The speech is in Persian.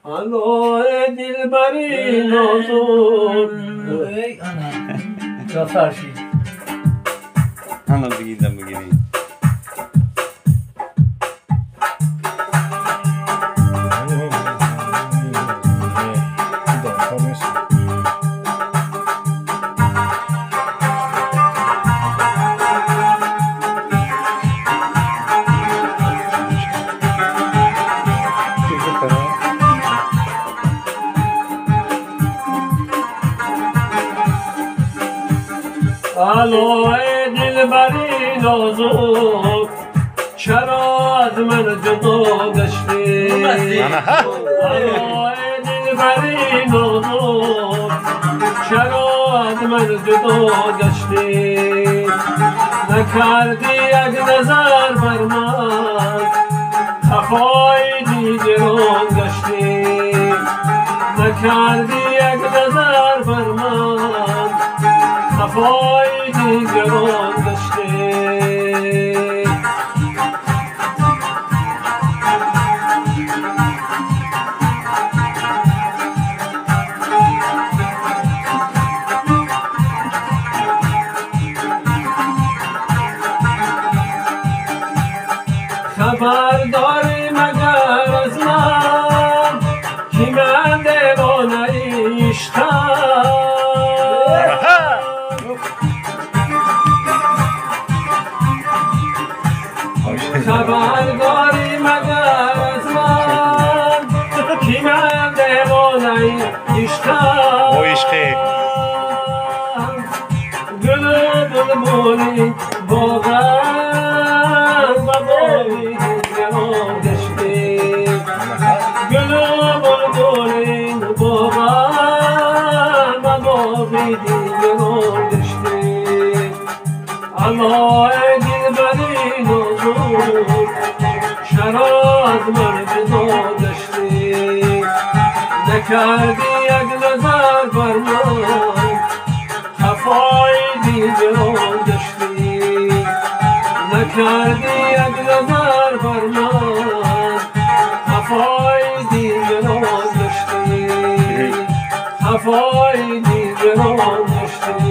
الله دلبری نازور ای انا جا فرشی انا بگیدم بگیدیم الله دلبری نازور چرا از من جدا گشتی الله دلبری نازور چرا از من جدا گشتی نکردی یک نظر بر من خفای دیگران گشتی نکردی یک نظر بر من خفای دیگران گشتی خبر داری مگر از من که من دیوانه عشقم خبر داری مگر از من که من دیوانه عشقم گل بلبلی باغم بابایی دیگران گشتی گل بلبلی باغم بابایی دیگران گشتی الله دلبری نازور چرا از من جدا گشتی نکردی یک نظر بر من خفای دیگران گشتی نکردی یک نظر بر من خفای دیگران گشتی خفای دیگران گشتی